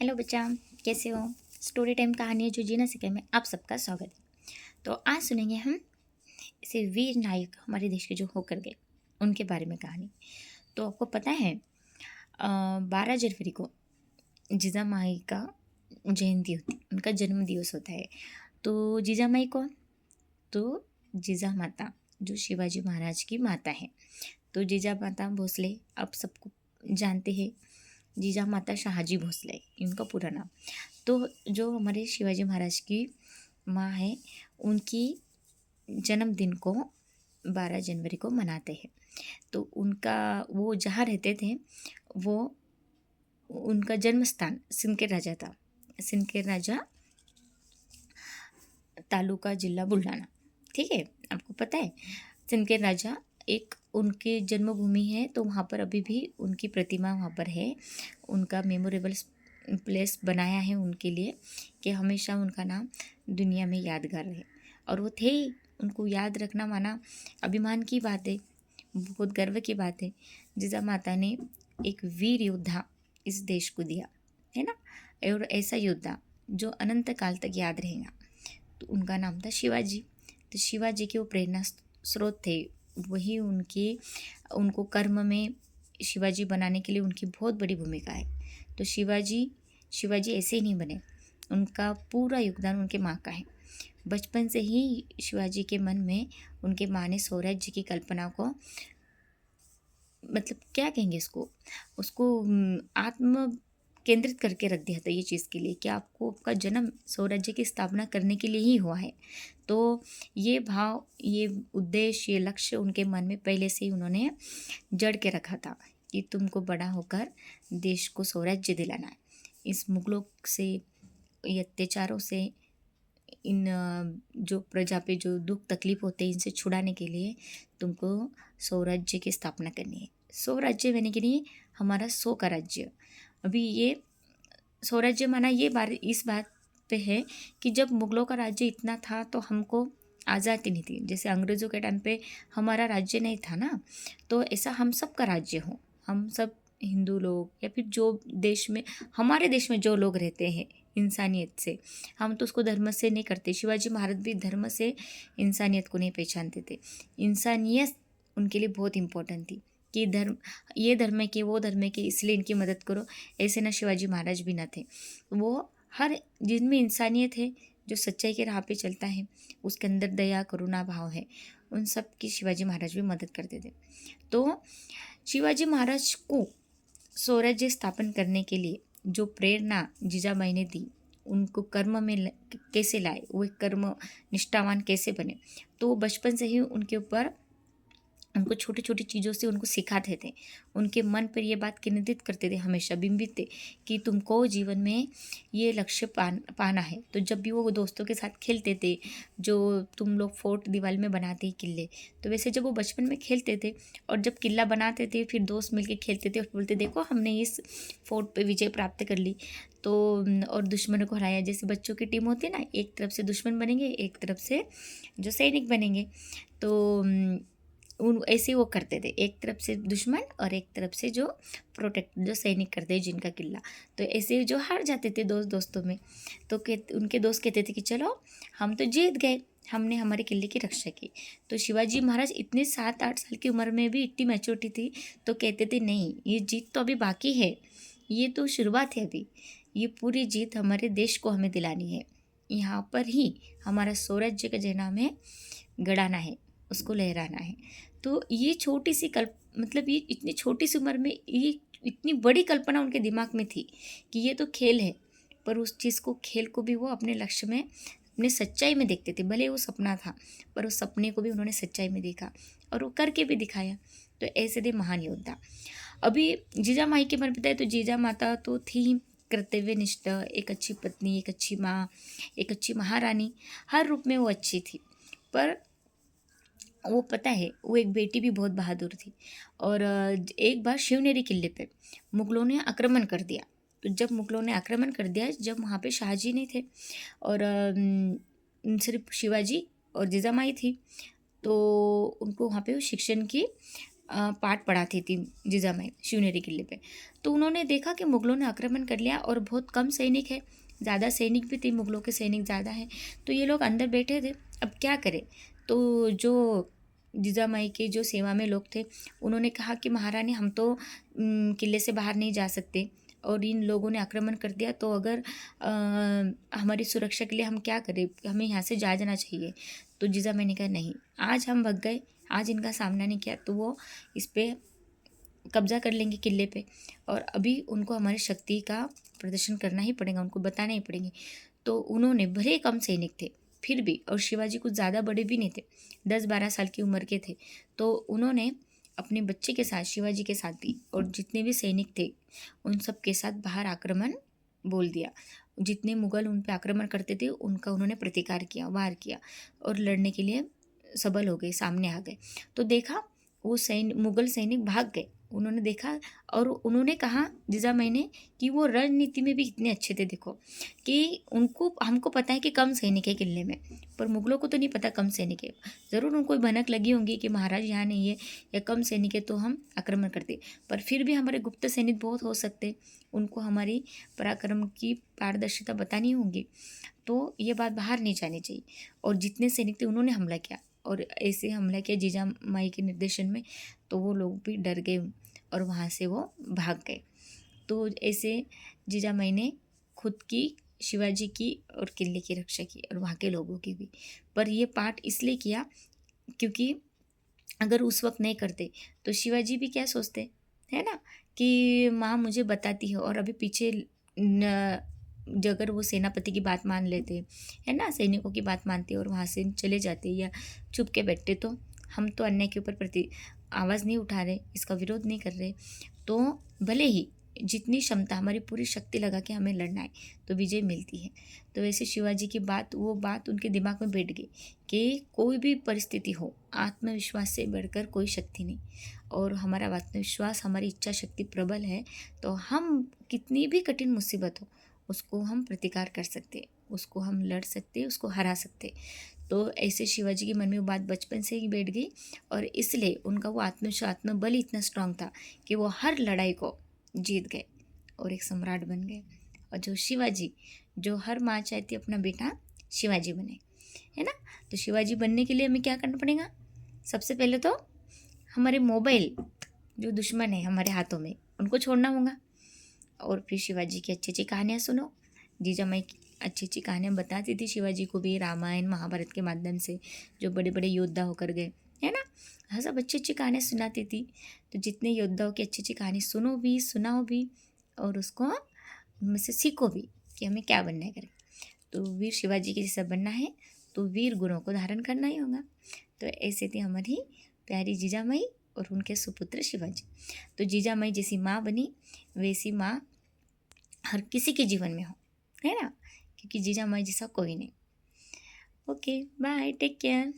Hello बच्चा, कैसे हो। स्टोरी टाइम कहानी है जो जी ना सके में आप सबका स्वागत है। तो आज सुनेंगे हम ऐसे वीर नायक हमारे देश के जो होकर गए उनके बारे में कहानी। तो आपको पता है 12 जनवरी को जीजामाई का जयंती होती, उनका जन्म दिवस होता है। तो जीजामाई कौन? तो जीजा माता जो शिवाजी महाराज की माता है। तो जीजा माता भोसले आप सबको जानते हैं। जीजा माता शाहजी भोसले इनका पूरा नाम। तो जो हमारे शिवाजी महाराज की माँ है, उनकी जन्मदिन को 12 जनवरी को मनाते हैं। तो उनका वो जहाँ रहते थे वो उनका जन्म स्थान सिंध के राजा था। सिंध के राजा, तालुका जिला बुल्ढाना। ठीक है, आपको पता है सिंध के राजा एक उनकी जन्मभूमि है। तो वहाँ पर अभी भी उनकी प्रतिमा वहाँ पर है। उनका मेमोरेबल प्लेस बनाया है उनके लिए कि हमेशा उनका नाम दुनिया में यादगार रहे। और वो थे ही, उनको याद रखना माना अभिमान की बात है, बहुत गर्व की बात है। जीजा माता ने एक वीर योद्धा इस देश को दिया है ना, और ऐसा योद्धा जो अनंत काल तक याद रहेगा। तो उनका नाम था शिवाजी। तो शिवाजी के वो प्रेरणा स्रोत थे, वही उनको कर्म में शिवाजी बनाने के लिए उनकी बहुत बड़ी भूमिका है। तो शिवाजी ऐसे ही नहीं बने, उनका पूरा योगदान उनके माँ का है। बचपन से ही शिवाजी के मन में उनके माँ ने स्वराज्य की कल्पना को, मतलब क्या कहेंगे इसको, उसको आत्म केंद्रित करके रख दिया था ये चीज़ के लिए कि आपको आपका जन्म स्वराज्य की स्थापना करने के लिए ही हुआ है। तो ये भाव, ये उद्देश्य, ये लक्ष्य उनके मन में पहले से ही उन्होंने जड़ के रखा था कि तुमको बड़ा होकर देश को स्वराज्य दिलाना है। इस मुगलों से, ये अत्याचारों से, इन जो प्रजा पे जो दुख तकलीफ होते हैं इनसे छुड़ाने के लिए तुमको स्वराज्य की स्थापना करनी है। स्वराज्य यानी कि नहीं, हमारा सौ का राज्य। अभी ये स्वराज्य माना ये इस बात पे है कि जब मुगलों का राज्य इतना था तो हमको आज़ादी नहीं थी। जैसे अंग्रेज़ों के टाइम पे हमारा राज्य नहीं था ना, तो ऐसा हम सब का राज्य हो। हम सब हिंदू लोग या फिर जो देश में, हमारे देश में जो लोग रहते हैं इंसानियत से, हम तो उसको धर्म से नहीं करते। शिवाजी महाराज भी धर्म से इंसानियत को नहीं पहचानते थे। इंसानियत उनके लिए बहुत इम्पोर्टेंट थी कि ये धर्म है कि वो धर्म है कि इसलिए इनकी मदद करो। ऐसे ना शिवाजी महाराज भी ना थे। वो हर जिनमें इंसानियत है, जो सच्चाई के राह पे चलता है, उसके अंदर दया करुणा भाव है, उन सब की शिवाजी महाराज भी मदद करते थे। तो शिवाजी महाराज को स्वराज्य स्थापन करने के लिए जो प्रेरणा जीजाबाई ने दी, उनको कर्म में कैसे लाए, वो एक कर्म निष्ठावान कैसे बने, तो बचपन से ही उनके ऊपर, उनको छोटी छोटी चीज़ों से उनको सिखाते थे। उनके मन पर ये बात केंद्रित करते थे, हमेशा बिंबित थे कि तुमको जीवन में ये लक्ष्य पाना है। तो जब भी वो दोस्तों के साथ खेलते थे, जो तुम लोग फोर्ट दीवार में बनाते हैं किले, तो वैसे जब वो बचपन में खेलते थे और जब किला बनाते थे फिर दोस्त मिलके खेलते थे और बोलते देखो हमने इस फोर्ट पे विजय प्राप्त कर ली, तो और दुश्मनों को हराया। जैसे बच्चों की टीम होती है ना, एक तरफ से दुश्मन बनेंगे, एक तरफ से जो सैनिक बनेंगे। तो उन ऐसे वो करते थे, एक तरफ से दुश्मन और एक तरफ से जो प्रोटेक्ट, जो सैनिक करते हैं जिनका किला। तो ऐसे जो हार जाते थे दोस्तों में, तो उनके दोस्त कहते थे कि चलो हम तो जीत गए, हमने हमारे किले की रक्षा की। तो शिवाजी महाराज इतने 7-8 साल की उम्र में भी इतनी मैच्योरिटी थी, तो कहते थे नहीं, ये जीत तो अभी बाकी है, ये तो शुरुआत है अभी, ये पूरी जीत हमारे देश को हमें दिलानी है। यहाँ पर ही हमारा स्वराज्य का जो नाम है गड़ाना है, उसको लहराना है। तो ये छोटी सी मतलब ये इतनी छोटी सी उम्र में ये इतनी बड़ी कल्पना उनके दिमाग में थी कि ये तो खेल है, पर उस चीज़ को, खेल को भी वो अपने लक्ष्य में, अपने सच्चाई में देखते थे। भले वो सपना था, पर उस सपने को भी उन्होंने सच्चाई में देखा और वो करके भी दिखाया। तो ऐसे थे महान योद्धा। अभी जीजा माई के बारे में बताए तो जीजा माता तो थी कर्तव्यनिष्ठ, एक अच्छी पत्नी, एक अच्छी माँ, एक अच्छी महारानी, हर रूप में वो अच्छी थी। पर वो पता है, वो एक बेटी भी बहुत बहादुर थी। और एक बार शिवनेरी किले पे मुगलों ने आक्रमण कर दिया। तो जब मुगलों ने आक्रमण कर दिया, जब वहाँ पे शाहजी नहीं थे और सिर्फ शिवाजी और जीजामाई थी, तो उनको वहाँ पे शिक्षण की पाठ पढ़ाती थी जिजामाई शिवनेरी किले पे। तो उन्होंने देखा कि मुगलों ने आक्रमण कर लिया और बहुत कम सैनिक है, ज़्यादा सैनिक भी थे, मुगलों के सैनिक ज़्यादा हैं, तो ये लोग अंदर बैठे थे, अब क्या करें। तो जो जिजामाई के जो सेवा में लोग थे, उन्होंने कहा कि महारानी हम तो किले से बाहर नहीं जा सकते और इन लोगों ने आक्रमण कर दिया, तो अगर हमारी सुरक्षा के लिए हम क्या करें, हमें यहाँ से जा जाना चाहिए। तो जिजामाई ने कहा नहीं, आज हम भग गए, आज इनका सामना नहीं किया तो वो इस पे कब्जा कर लेंगे किले पे, और अभी उनको हमारी शक्ति का प्रदर्शन करना ही पड़ेगा, उनको बताना ही पड़ेंगे। तो उन्होंने भले कम सैनिक थे फिर भी, और शिवाजी कुछ ज़्यादा बड़े भी नहीं थे, 10-12 साल की उम्र के थे, तो उन्होंने अपने बच्चे के साथ, शिवाजी के साथ भी, और जितने भी सैनिक थे उन सब के साथ बाहर आक्रमण बोल दिया। जितने मुगल उन पर आक्रमण करते थे उनका उन्होंने प्रतिकार किया, वार किया, और लड़ने के लिए सबल हो गए, सामने आ गए। तो देखा वो मुगल सैनिक भाग गए, उन्होंने देखा और उन्होंने कहा जिजामाई ने कि वो रणनीति में भी इतने अच्छे थे, देखो कि उनको, हमको पता है कि कम सैनिक है किले में, पर मुगलों को तो नहीं पता कम सैनिक है। ज़रूर उनको भनक लगी होंगी कि महाराज यहाँ नहीं है या कम सैनिक है तो हम आक्रमण करते, पर फिर भी हमारे गुप्त सैनिक बहुत हो सकते, उनको हमारी पराक्रम की पारदर्शिता बतानी होगी, तो ये बात बाहर नहीं जानी चाहिए। और जितने सैनिक थे उन्होंने हमला किया, और ऐसे हमला किया जिजामाई के निर्देशन में, तो वो लोग भी डर गए और वहाँ से वो भाग गए। तो ऐसे जिजामाई ने खुद की, शिवाजी की और किले की रक्षा की, और वहाँ के लोगों की भी। पर ये पाठ इसलिए किया क्योंकि अगर उस वक्त नहीं करते तो शिवाजी भी क्या सोचते, है ना, कि माँ मुझे बताती है, और अभी पीछे अगर वो सेनापति की बात मान लेते, है ना, सैनिकों की बात मानते और वहाँ से चले जाते या चुप के बैठते, तो हम तो अन्याय के ऊपर आवाज़ नहीं उठा रहे, इसका विरोध नहीं कर रहे, तो भले ही जितनी क्षमता, हमारी पूरी शक्ति लगा के हमें लड़ना है तो विजय मिलती है। तो वैसे शिवाजी की बात, वो बात उनके दिमाग में बैठ गई कि कोई भी परिस्थिति हो, आत्मविश्वास से बढ़कर कोई शक्ति नहीं, और हमारा आत्मविश्वास, हमारी इच्छा शक्ति प्रबल है, तो हम कितनी भी कठिन मुसीबत हो उसको हम प्रतिकार कर सकते, उसको हम लड़ सकते, उसको हरा सकते। तो ऐसे शिवाजी के मन में वो बात बचपन से ही बैठ गई, और इसलिए उनका वो आत्मबल इतना स्ट्रांग था कि वो हर लड़ाई को जीत गए और एक सम्राट बन गए। और जो शिवाजी, जो हर माँ चाहती अपना बेटा शिवाजी बने, है ना, तो शिवाजी बनने के लिए हमें क्या करना पड़ेगा, सबसे पहले तो हमारे मोबाइल जो दुश्मन है हमारे हाथों में, उनको छोड़ना होगा, और फिर शिवाजी की अच्छी अच्छी कहानियाँ सुनो। जिजामाई अच्छी अच्छी कहानियाँ बताती थी शिवाजी को भी, रामायण महाभारत के माध्यम से, जो बड़े बड़े योद्धा होकर गए, है ना, हाँ, सब अच्छी अच्छी कहानियाँ सुनाती थी। तो जितने योद्धाओं की अच्छी अच्छी कहानी सुनो भी, सुनाओ भी, और उसको उनमें से सीखो भी कि हमें क्या बनना है करें। तो वीर शिवाजी के जैसा बनना है तो वीर गुणों को धारण करना ही होगा। तो ऐसे थी हमारी प्यारी जिजामाई और उनके सुपुत्र शिवाजी। तो जिजामाई जैसी माँ बनी, वैसी माँ हर किसी के जीवन में हो, है ना, क्योंकि जिजामाई जैसा कोई नहीं। Okay, bye, take care.